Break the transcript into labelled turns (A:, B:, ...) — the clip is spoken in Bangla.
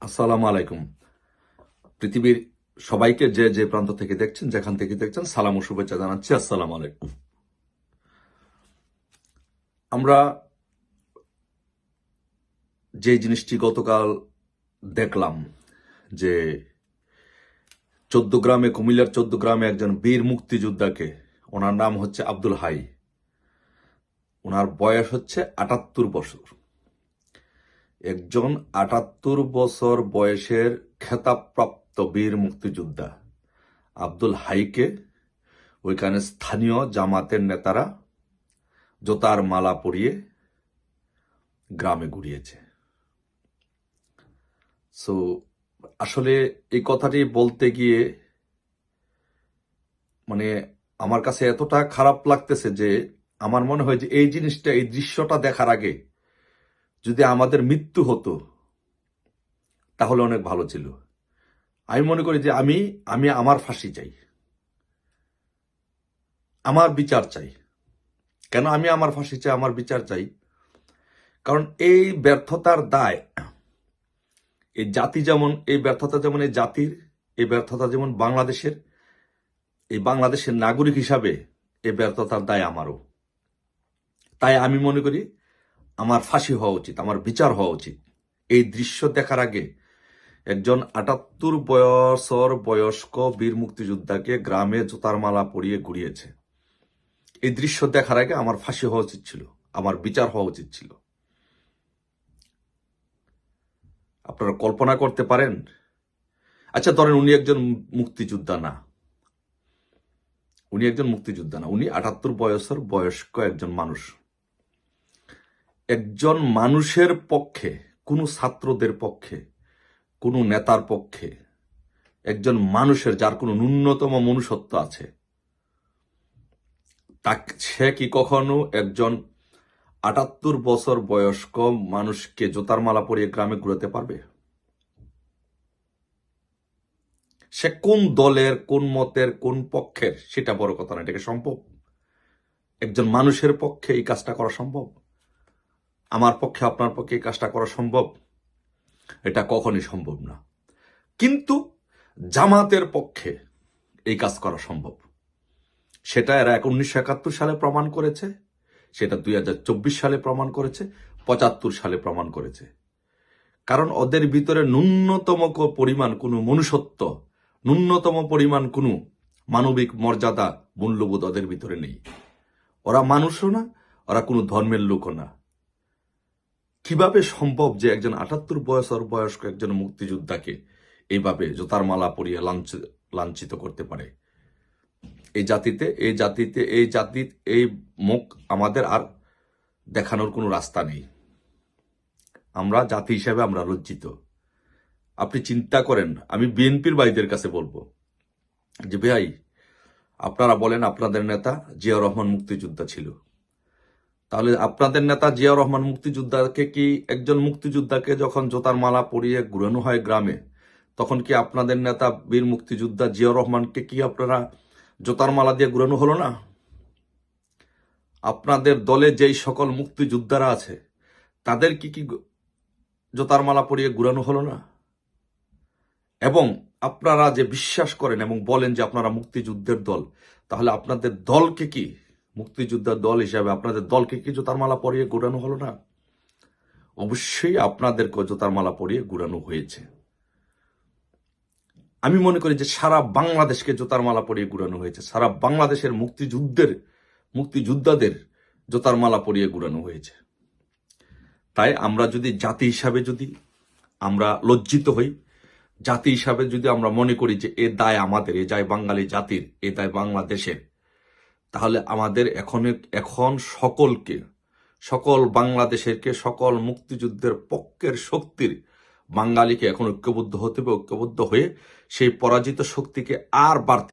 A: আসসালামু আলাইকুম। পৃথিবীর সবাইকে যে যে প্রান্ত থেকে দেখছেন, যেখান থেকে দেখছেন, সালাম ও শুভেচ্ছা জানাচ্ছি। আসসালামু আলাইকুম। আমরা যে জিনিসটি গতকাল দেখলাম যে কুমিল্লার 14 গ্রামে একজন বীর মুক্তিযোদ্ধাকে, ওনার নাম হচ্ছে আব্দুল হাই, ওনার বয়স হচ্ছে 78 বছর। একজন 78 বছর বয়সের খেতাবপ্রাপ্ত বীর মুক্তিযোদ্ধা আব্দুল হাইকে ওইখানে স্থানীয় জামাতের নেতারা জোতার মালা পরিয়ে গ্রামে ঘুরিয়েছে। সো আসলে এই কথাটি বলতে গিয়ে মানে আমার কাছে এতটা খারাপ লাগতেছে যে আমার মনে হয় যে এই জিনিসটা, এই দৃশ্যটা দেখার আগে যদি আমাদের মৃত্যু হতো তাহলে অনেক ভালো ছিল। আমি মনে করি যে আমি আমি আমার ফাঁসি চাই, আমার বিচার চাই। কেন আমি আমার ফাঁসি চাই, আমার বিচার চাই? কারণ এই ব্যর্থতার দায় এই জাতি, যেমন এই ব্যর্থতা, যেমন এই জাতির, এই ব্যর্থতা যেমন বাংলাদেশের, এই বাংলাদেশের নাগরিক হিসাবে এই ব্যর্থতার দায় আমারও। তাই আমি মনে করি আমার ফাঁসি হওয়া উচিত, আমার বিচার হওয়া উচিত। এই দৃশ্য দেখার আগে একজন 78 বছর বয়স্ক বীর মুক্তিযোদ্ধাকে গ্রামে জুতার মালা পরিয়ে ঘুরিয়েছে। এই দৃশ্য দেখার আগে আমার ফাঁসি হওয়া উচিত ছিল, আমার বিচার হওয়া উচিত ছিল। আপনারা কল্পনা করতে পারেন? আচ্ছা, ধরেন উনি একজন মুক্তিযোদ্ধা না, উনি 78 বছর বয়স্ক একজন মানুষ। একজন মানুষের পক্ষে, কোনো ছাত্রদের পক্ষে, কোনো নেতার পক্ষে, একজন মানুষের যার কোনো ন্যূনতম মনুষ্যত্ব আছে, সে কি কখনো একজন 78 বছর বয়স্ক মানুষকে জুতার মালা পরিয়ে গ্রামে ঘুরাতে পারবে? সে কোন দলের, কোন মতের, কোন পক্ষের, সেটা বড় কথা না। এটাকে সম্ভব? একজন মানুষের পক্ষে এই কাজটা করা সম্ভব? আমার পক্ষে, আপনার পক্ষে এই কাজটা করা সম্ভব? এটা কখনই সম্ভব না। কিন্তু জামাতের পক্ষে এই কাজ করা সম্ভব। সেটা এরা 1971 সালে প্রমাণ করেছে, সেটা 2024 সালে প্রমাণ করেছে, 75 সালে প্রমাণ করেছে। কারণ ওদের ভিতরে ন্যূনতম পরিমাণ কোনো মনুষ্যত্ব, ন্যূনতম পরিমাণ কোনো মানবিক মর্যাদা, মূল্যবোধ ওদের ভিতরে নেই। ওরা মানুষও না, ওরা কোনো ধর্মের লোকও না। কিভাবে সম্ভব যে একজন 78 বছর বয়স্ক একজন মুক্তিযোদ্ধাকে এইভাবে জুতার মালা পরিয়ে লাঞ্ছিত করতে পারে? এই জাতির এই মুখ আমাদের আর দেখানোর কোনো রাস্তা নেই। আমরা জাতি হিসেবে আমরা লজ্জিত। আপনি চিন্তা করেন, আমি বিএনপির ভাইদের কাছে বলবো যে ভাই, আপনারা বলেন আপনাদের নেতা জিয়াউর রহমান মুক্তিযোদ্ধা ছিল, তাহলে আপনাদের নেতা জিয়াউর রহমান মুক্তিযোদ্ধাকে কি, একজন মুক্তিযোদ্ধাকে যখন জোতার মালা পরিয়ে ঘুরানো হয় গ্রামে, তখন কি আপনাদের নেতা বীর মুক্তিযোদ্ধা জিয়াউর রহমানকে কি আপনারা জোতার মালা দিয়ে ঘুরানো হলো না? আপনাদের দলে যেই সকল মুক্তিযোদ্ধারা আছে তাদের কি জোতার মালা পরিয়ে ঘুরানো হলো না? এবং আপনারা যে বিশ্বাস করেন এবং বলেন যে আপনারা মুক্তিযুদ্ধের দল, তাহলে আপনাদের দলকে কি, মুক্তিযোদ্ধার দল হিসাবে আপনাদের দলকে কি জোতার মালা পরিয়ে ঘুরানো হলো না? অবশ্যই আপনাদেরকে জোতার মালা পরিয়ে ঘুরানো হয়েছে। আমি মনে করি যে সারা বাংলাদেশকে জোতার মালা পরিয়ে ঘুরানো হয়েছে, সারা বাংলাদেশের মুক্তিযোদ্ধাদের জোতার মালা পরিয়ে ঘুরানো হয়েছে। তাই আমরা যদি জাতি হিসাবে যদি আমরা লজ্জিত হই, জাতি হিসাবে যদি আমরা মনে করি যে এ দায় আমাদের, এ দায় বাঙালি জাতির, এ দায় বাংলাদেশের, তাহলে আমাদের এখন সকল বাংলাদেশেরকে, সকল মুক্তিযুদ্ধের পক্ষের শক্তির বাঙালিকে এখন ঐক্যবদ্ধ হতে হবে। ঐক্যবদ্ধ হয়ে সেই পরাজিত শক্তিকে আর বাড়তে